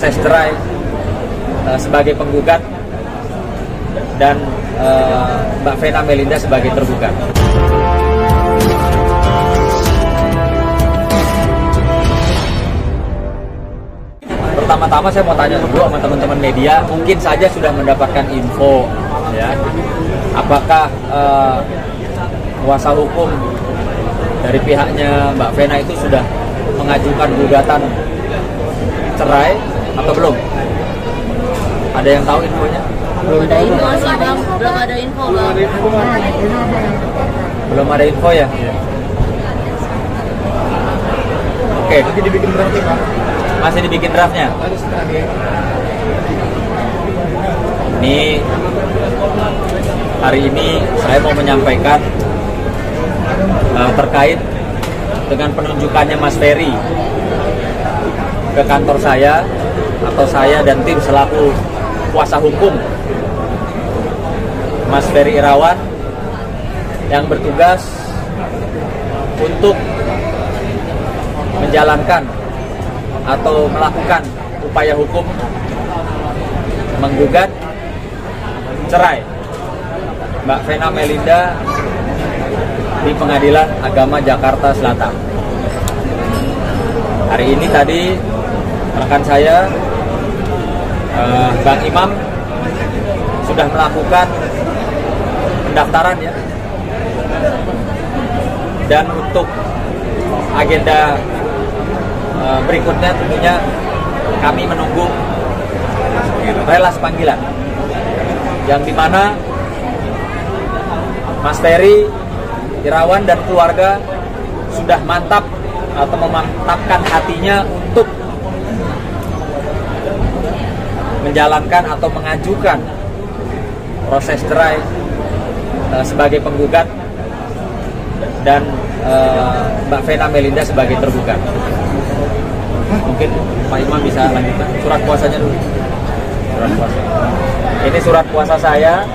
proses cerai sebagai penggugat dan Mbak Vena Melinda sebagai tergugat. Pertama-tama saya mau tanya dulu sama teman-teman media, mungkin saja sudah mendapatkan info, ya, apakah kuasa hukum dari pihaknya Mbak Vena itu sudah mengajukan gugatan cerai atau belum? Ada yang tahu infonya? Belum ada info sih bang, belum ada info bang. Belum ada info ya? Oke, itu dibikin draft Pak. Masih dibikin draftnya? Ini hari ini saya mau menyampaikan terkait dengan penunjukannya Mas Ferry ke kantor saya, atau saya dan tim selaku kuasa hukum Mas Ferry Irawan yang bertugas untuk menjalankan atau melakukan upaya hukum menggugat cerai Mbak Vena Melinda di Pengadilan Agama Jakarta Selatan. Hari ini tadi rekan saya Bang Imam sudah melakukan pendaftaran, ya, dan untuk agenda berikutnya tentunya kami menunggu relas panggilan yang dimana Mas Ferry Irawan dan keluarga sudah mantap atau memantapkan hatinya untuk menjalankan atau mengajukan proses cerai sebagai penggugat dan Mbak Vena Melinda sebagai tergugat. Mungkin Pak Imam bisa lanjutkan surat kuasanya dulu. Surat kuasa. Ini surat kuasa saya.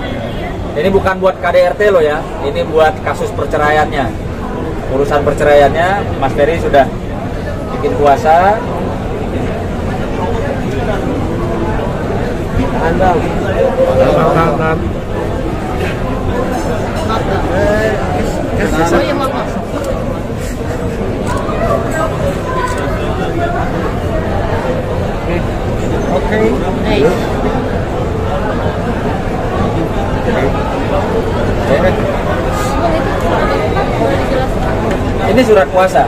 Ini bukan buat KDRT loh ya. Ini buat kasus perceraiannya. Urusan perceraiannya Mas Ferry sudah bikin kuasa. Tahan bang. Tahan. Oh iya maaf. Oke. Ini surat kuasa.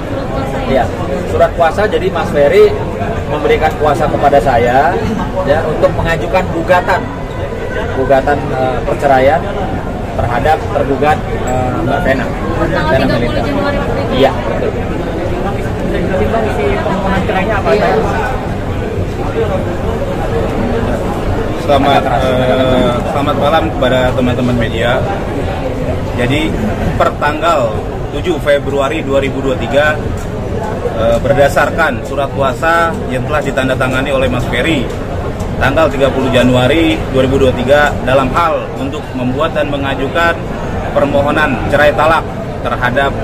Iya, surat kuasa. Jadi Mas Ferry memberikan kuasa kepada saya, ya, untuk mengajukan gugatan perceraian terhadap tergugat Mbak Vena Melinda. Iya, betul. Selamat malam kepada teman-teman media. Jadi per tanggal 7 Februari 2023 berdasarkan surat kuasa yang telah ditandatangani oleh Mas Ferry tanggal 30 Januari 2023 dalam hal untuk membuat dan mengajukan permohonan cerai talak terhadap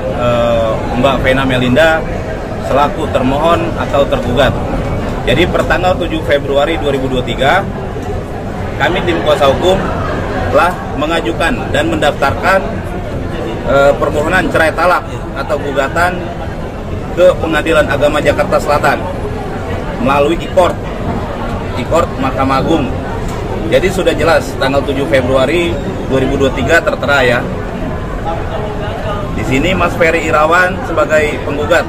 Mbak Vena Melinda selaku termohon atau tergugat. Jadi per tanggal 7 Februari 2023 kami tim kuasa hukum telah mengajukan dan mendaftarkan permohonan cerai talak atau gugatan ke Pengadilan Agama Jakarta Selatan melalui e-court Mahkamah Agung. Jadi sudah jelas tanggal 7 Februari 2023 tertera, ya. Di sini Mas Ferry Irawan sebagai penggugat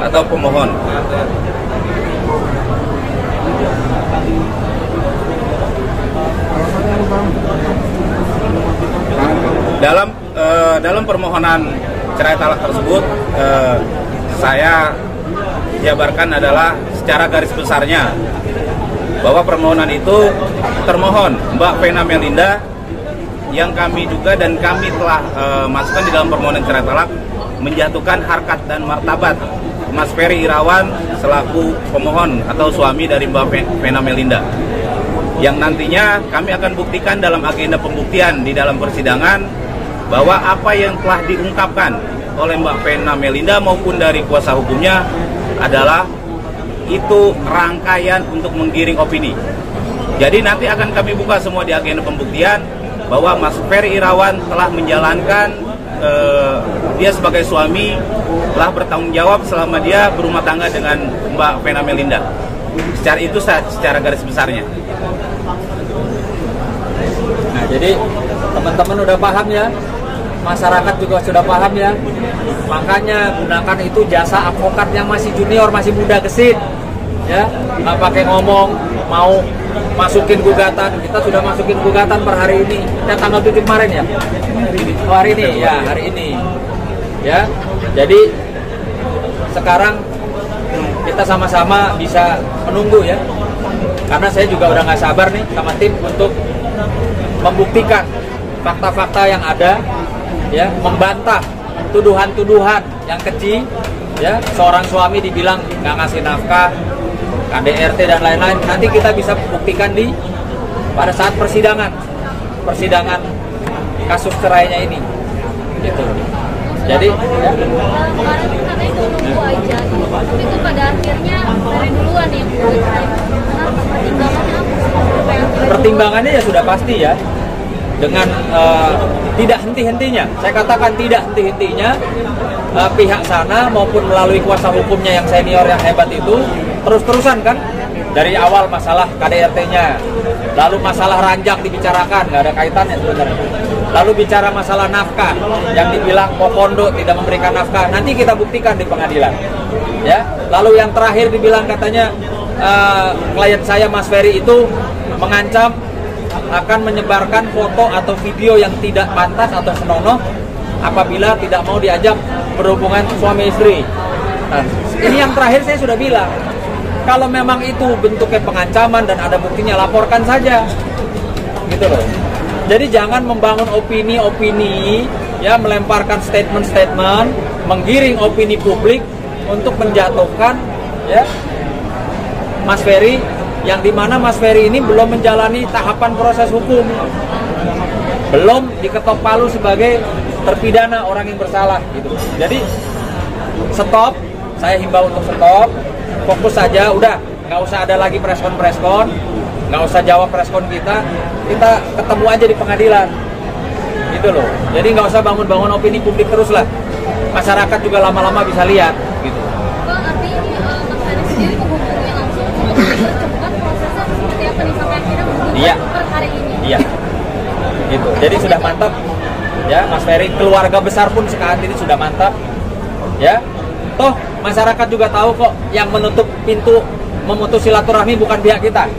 atau pemohon. Dalam permohonan cerai talak tersebut saya jabarkan adalah secara garis besarnya bahwa permohonan itu termohon Mbak Vena Melinda yang kami juga dan kami telah masukkan di dalam permohonan cerai talak menjatuhkan harkat dan martabat Mas Ferry Irawan selaku pemohon atau suami dari Mbak Vena Melinda, yang nantinya kami akan buktikan dalam agenda pembuktian di dalam persidangan bahwa apa yang telah diungkapkan oleh Mbak Vena Melinda maupun dari kuasa hukumnya adalah itu rangkaian untuk menggiring opini. Jadi nanti akan kami buka semua di agenda pembuktian bahwa Mas Ferry Irawan telah menjalankan dia sebagai suami telah bertanggung jawab selama dia berumah tangga dengan Mbak Vena Melinda. Secara itu secara garis besarnya. Nah, jadi teman-teman udah paham ya, masyarakat juga sudah paham ya. Makanya gunakan itu jasa advokat yang masih junior, masih muda gesit, ya. Nggak pakai ngomong mau masukin gugatan. Kita sudah masukin gugatan per hari ini. Ya, tanggal 7 kemarin ya. Oh, hari ini ya, hari ini. Ya. Jadi sekarang kita sama-sama bisa menunggu ya. Karena saya juga udah nggak sabar nih sama tim untuk membuktikan fakta-fakta yang ada, ya, membantah tuduhan-tuduhan yang keji, ya, seorang suami dibilang nggak ngasih nafkah, KDRT dan lain-lain. Nanti kita bisa buktikan pada saat persidangan kasus cerainya ini, gitu. Jadi ya. Kemarin katanya itu nunggu aja, tapi itu pada akhirnya dari duluan yang mulai cerai. Kenapa? Pertimbangannya apa? Pertimbangannya ya sudah pasti ya, dengan tidak henti-hentinya, saya katakan tidak henti-hentinya, pihak sana maupun melalui kuasa hukumnya yang senior yang hebat itu terus-terusan kan, dari awal masalah KDRT-nya, lalu masalah ranjang dibicarakan, nggak ada kaitannya sebenarnya, lalu bicara masalah nafkah yang dibilang Pokondo tidak memberikan nafkah, nanti kita buktikan di pengadilan, ya. Lalu yang terakhir dibilang katanya klien saya Mas Ferry itu mengancam akan menyebarkan foto atau video yang tidak pantas atau senonoh apabila tidak mau diajak berhubungan suami istri. Nah, ini yang terakhir saya sudah bilang, kalau memang itu bentuknya pengancaman dan ada buktinya, laporkan saja, gitu loh. Jadi jangan membangun opini-opini, ya, melemparkan statement-statement, menggiring opini publik untuk menjatuhkan, ya, Mas Ferry, yang dimana Mas Ferry ini belum menjalani tahapan proses hukum, belum diketok palu sebagai terpidana, orang yang bersalah, gitu. Jadi stop, saya himbau untuk stop, fokus saja, udah, nggak usah ada lagi preskon, nggak usah jawab preskon kita ketemu aja di pengadilan, gitu loh. Jadi nggak usah bangun-bangun opini publik terus lah, masyarakat juga lama-lama bisa lihat, gitu. Bang, artinya Mas Ferry sendiri menghubungi langsung untuk mempercepat prosesnya seperti apa nih sampai akhirnya Iya. per hari ini? Iya, gitu. Jadi sudah mantap, ya, Mas Ferry, keluarga besar pun saat ini sudah mantap, ya. Toh masyarakat juga tahu kok, yang menutup pintu memutus silaturahmi bukan pihak kita,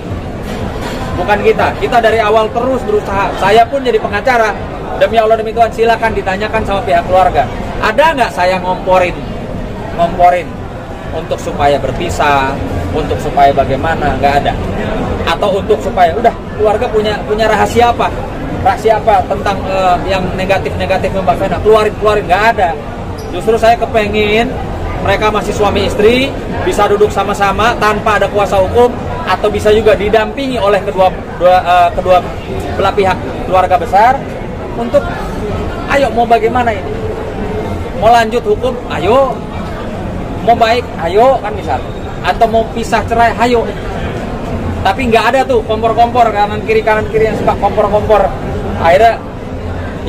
bukan kita. Kita dari awal terus berusaha. Saya pun jadi pengacara. Demi Allah, demi Tuhan, silakan ditanyakan sama pihak keluarga. Ada nggak saya ngomporin untuk supaya berpisah, untuk supaya bagaimana? Nggak ada. Atau untuk supaya udah keluarga punya rahasia apa? Rahasia apa tentang yang negatif-negatif Mbak Vena? Keluarin, nggak ada. Justru saya kepengin mereka masih suami istri, bisa duduk sama-sama tanpa ada kuasa hukum, atau bisa juga didampingi oleh kedua belah pihak keluarga besar untuk, ayo mau bagaimana ini? Mau lanjut hukum, ayo. Mau baik, ayo, kan misalnya. Atau mau pisah cerai, ayo. Tapi nggak ada tuh kompor-kompor kanan kiri yang suka kompor-kompor. Akhirnya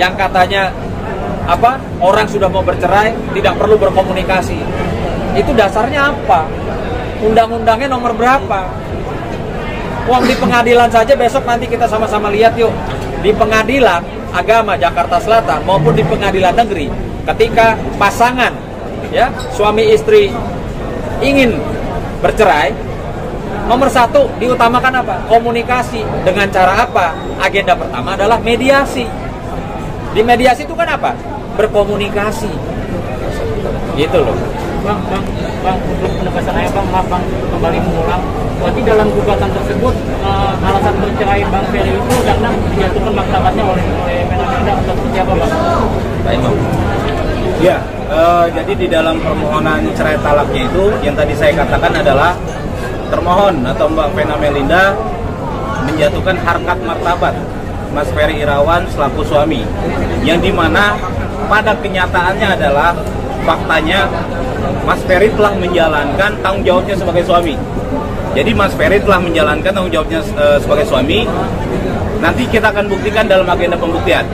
yang katanya apa, orang sudah mau bercerai tidak perlu berkomunikasi. Itu dasarnya apa? Undang-undangnya nomor berapa? Uang di pengadilan saja besok nanti kita sama-sama lihat yuk. Di pengadilan agama Jakarta Selatan maupun di pengadilan negeri, ketika pasangan, ya, suami istri ingin bercerai, nomor satu diutamakan apa? Komunikasi. Dengan cara apa? Agenda pertama adalah mediasi. Di mediasi itu kan apa? Berkomunikasi, gitu loh. Bang, untuk penegasan saya, maaf Bang, kembali mengulang. Berarti dalam gugatan tersebut alasan bercerai Bang Ferry itu karena dijatuhkan martabatnya oleh Vena Melinda atau seperti apa, Bang? Baik, Bang. Ya, jadi di dalam permohonan cerai talaknya itu yang tadi saya katakan adalah termohon atau Mbak Vena Melinda menjatuhkan harkat martabat Mas Ferry Irawan selaku suami, yang dimana pada kenyataannya adalah faktanya Mas Ferry telah menjalankan tanggung jawabnya sebagai suami. Jadi Mas Ferry telah menjalankan tanggung jawabnya sebagai suami. Nanti kita akan buktikan dalam agenda pembuktian.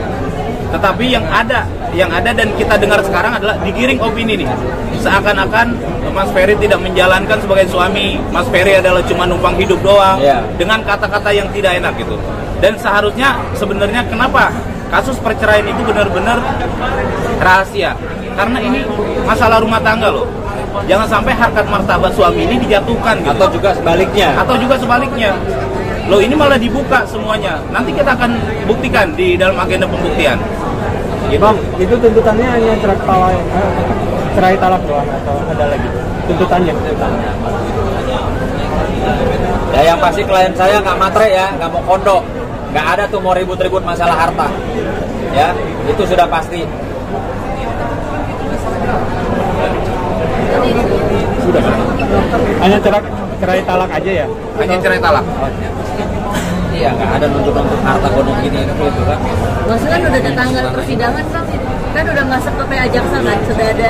Tetapi yang ada dan kita dengar sekarang adalah digiring opini nih. Seakan-akan Mas Ferry tidak menjalankan sebagai suami, Mas Ferry adalah cuma numpang hidup doang, dengan kata-kata yang tidak enak gitu. Dan seharusnya sebenarnya kenapa kasus perceraian itu benar-benar rahasia? Karena ini masalah rumah tangga loh. Jangan sampai harkat martabat suami ini dijatuhkan gitu. Atau juga sebaliknya. Loh, ini malah dibuka semuanya. Nanti kita akan buktikan di dalam agenda pembuktian. Gitu. Bang, itu tuntutannya hanya cerai talak doang atau ada lagi tuntutannya? Ya yang pasti klien saya nggak matre ya, nggak mau kondo, nggak ada tuh mau ribut-ribut masalah harta. Ya, itu sudah pasti. Sudah. Hanya cerai talak aja ya? Hanya cerai talak. Iya, nggak ada nuntut-nuntut harta gonok gini itu kan. Maksudnya kan udah ada tanggal persidangan kan udah masuk ke PA Jaksa kan, sudah ada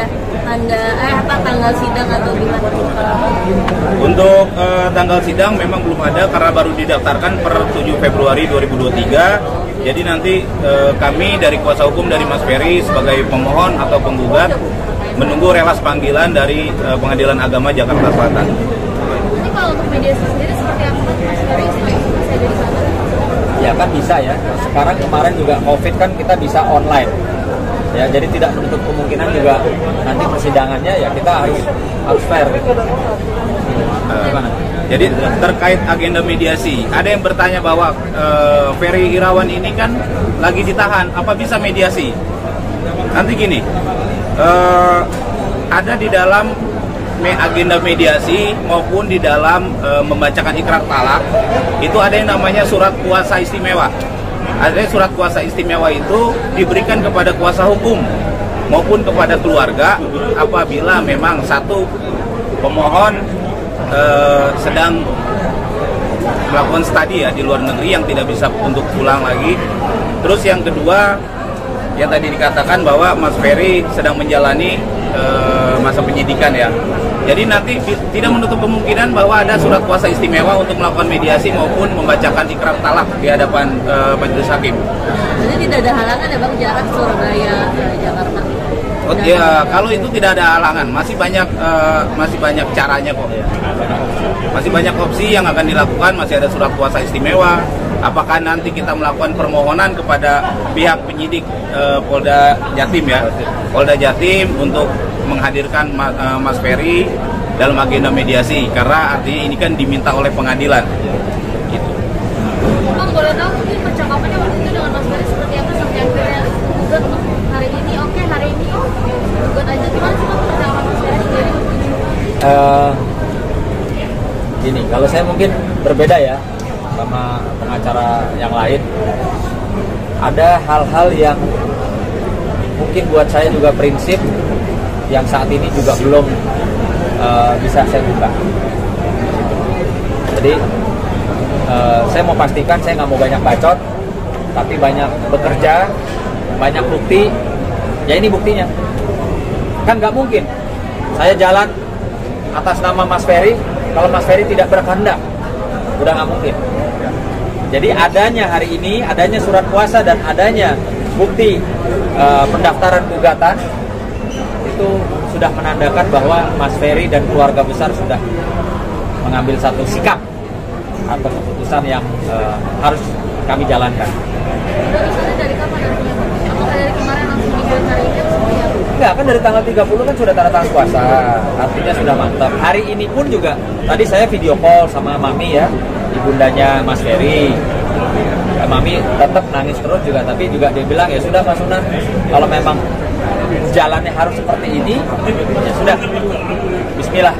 tanggal sidang atau gimana? Untuk tanggal sidang memang belum ada karena baru didaftarkan per 7 Februari 2023. Jadi nanti kami dari kuasa hukum dari Mas Ferry sebagai pemohon atau penggugat menunggu relas panggilan dari Pengadilan Agama Jakarta Selatan. Ini kalau untuk mediasi sendiri seperti apa Mas Ferry bisa dari sana? Ya kan bisa ya. Sekarang kemarin juga COVID kan kita bisa online. Ya, jadi tidak menutup kemungkinan juga nanti persidangannya ya kita harus fair. Gimana? Jadi terkait agenda mediasi, ada yang bertanya bahwa Ferry Irawan ini kan lagi ditahan, apa bisa mediasi? Nanti gini, ada di dalam agenda mediasi maupun di dalam membacakan ikrar talak, itu ada yang namanya surat kuasa istimewa. Ada surat kuasa istimewa itu diberikan kepada kuasa hukum maupun kepada keluarga apabila memang satu pemohon sedang melakukan studi ya di luar negeri yang tidak bisa untuk pulang lagi. Terus yang kedua yang tadi dikatakan bahwa Mas Ferry sedang menjalani masa penyidikan ya. Jadi nanti tidak menutup kemungkinan bahwa ada surat kuasa istimewa untuk melakukan mediasi maupun membacakan ikrar talak di hadapan majelis hakim. Jadi tidak ada halangan ya Bang, jarak Surabaya ke Jakarta? Oh, ya, kalau itu tidak ada halangan, masih banyak caranya kok. Masih banyak opsi yang akan dilakukan, masih ada surat kuasa istimewa. Apakah nanti kita melakukan permohonan kepada pihak penyidik Polda Jatim ya, Polda Jatim untuk menghadirkan Mas Ferry dalam agenda mediasi karena artinya ini kan diminta oleh pengadilan. Gitu. Bang, boleh tahu mungkin percakapannya waktu itu dengan Mas Ferry seperti apa sampai akhirnya gugat hari ini oke, hari ini gugat aja, gimana sih Bang percakapan Mas Ferry sendiri? Gini, kalau saya mungkin berbeda ya sama pengacara yang lain. Ada hal-hal yang mungkin buat saya juga prinsip yang saat ini juga belum bisa saya buka. Jadi saya mau pastikan saya nggak mau banyak bacot, tapi banyak bekerja, banyak bukti. Ya ini buktinya. Kan nggak mungkin saya jalan atas nama Mas Ferry kalau Mas Ferry tidak berkehendak. Udah nggak mungkin. Jadi adanya hari ini, adanya surat kuasa dan adanya bukti pendaftaran gugatan itu sudah menandakan bahwa Mas Ferry dan keluarga besar sudah mengambil satu sikap atau keputusan yang harus kami jalankan. Misalnya dari kapan artinya? Apakah dari kemarin langsung dikirim hari ini atau seperti apa? Enggak, kan dari tanggal 30 kan sudah tanda tangan kuasa, artinya sudah mantap. Hari ini pun juga, tadi saya video call sama Mami ya, ibundanya Mas Ferry. Mami tetap nangis terus juga, tapi juga dia bilang ya sudah Mas Sunan, kalau memang jalannya harus seperti ini, ya sudah, Bismillah.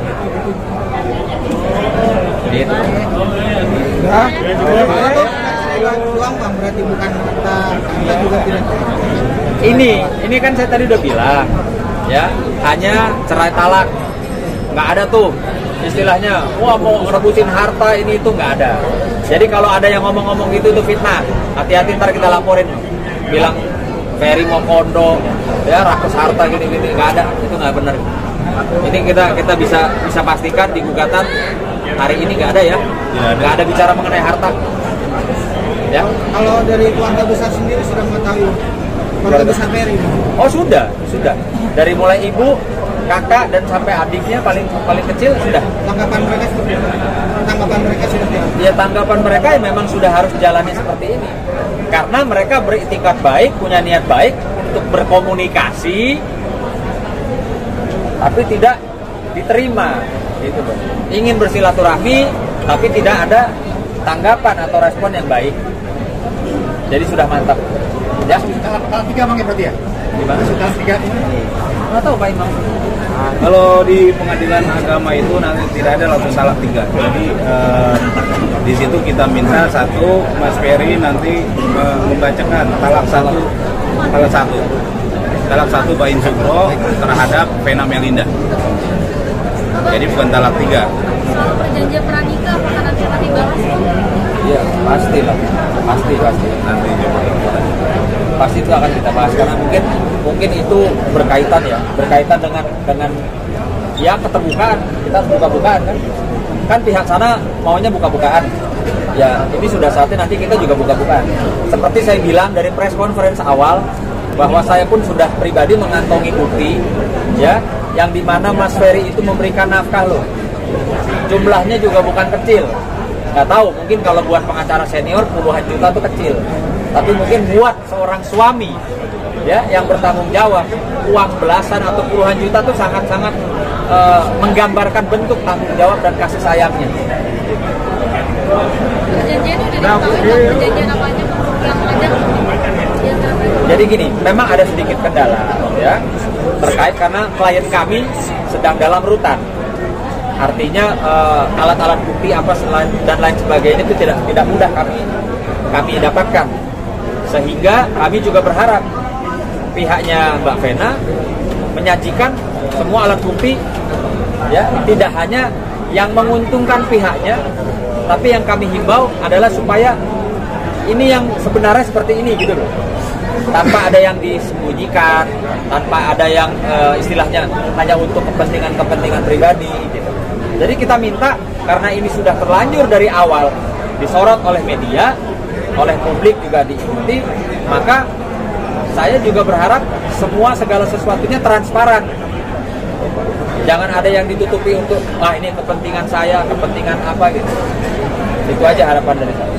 Gitu. Uang Bang, berarti bukan harta, kita juga tidak. Ini kan saya tadi udah bilang, ya hanya cerai talak, nggak ada tuh istilahnya, wah mau rebutin harta ini itu nggak ada. Jadi kalau ada yang ngomong-ngomong gitu itu fitnah, hati-hati ntar kita laporin, bilang Ferry mau kondo, ya rakus harta gini-gini, nggak ada, itu nggak benar. Ini kita bisa pastikan di gugatan hari ini nggak ada ya, nggak ada bicara mengenai harta. Ya. Kalau dari keluarga besar sendiri sudah mengetahui keluarga besar Ferry? Oh sudah. Dari mulai ibu, kakak dan sampai adiknya paling kecil sudah. Tanggapan mereka seperti apa? Ya tanggapan mereka ya memang sudah harus jalani seperti ini. Karena mereka beriktikat baik, punya niat baik untuk berkomunikasi, tapi tidak diterima, gitu loh. Ingin bersilaturahmi, tapi tidak ada tanggapan atau respon yang baik. Jadi sudah mantap. Ya. Kalau 3 Bang ya berarti ya? Gimana? Sudah 3 ini? Nggak tahu Pak Imam. Kalau di pengadilan agama itu nanti tidak ada langsung talak 3. Jadi di situ kita minta satu Mas Ferry nanti membacakan talak satu Bain Sugro terhadap Vena Melinda. Jadi bukan talak 3. Soal perjanjian pranikah apakah nanti akan dibahas? Iya, pastilah. Pasti. Pasti itu akan kita bahas karena mungkin itu berkaitan dengan ya keterbukaan. Kita harus buka-bukaan kan pihak sana maunya buka-bukaan ya, ini sudah saatnya nanti kita juga buka-bukaan. Seperti saya bilang dari press conference awal bahwa saya pun sudah pribadi mengantongi bukti ya, yang dimana Mas Ferry itu memberikan nafkah loh, jumlahnya juga bukan kecil. Nggak tahu, mungkin kalau buat pengacara senior puluhan juta itu kecil, tapi mungkin buat seorang suami ya yang bertanggung jawab uang belasan atau puluhan juta itu sangat-sangat menggambarkan bentuk tanggung jawab dan kasih sayangnya. Perjanjian udah diketahui, perjanjian apa aja yang ada? Jadi gini, memang ada sedikit kendala ya terkait karena klien kami sedang dalam rutan. Artinya alat-alat bukti apa dan lain sebagainya itu tidak mudah kami dapatkan, sehingga kami juga berharap pihaknya Mbak Vena menyajikan semua alat bukti ya, tidak hanya yang menguntungkan pihaknya, tapi yang kami himbau adalah supaya ini yang sebenarnya seperti ini gitu loh, tanpa ada yang disembunyikan, tanpa ada yang istilahnya hanya untuk kepentingan pribadi gitu. Jadi kita minta, karena ini sudah terlanjur dari awal disorot oleh media, oleh publik juga diikuti, maka saya juga berharap segala sesuatunya transparan. Jangan ada yang ditutupi untuk ini kepentingan saya, kepentingan apa gitu. Itu aja harapan dari saya.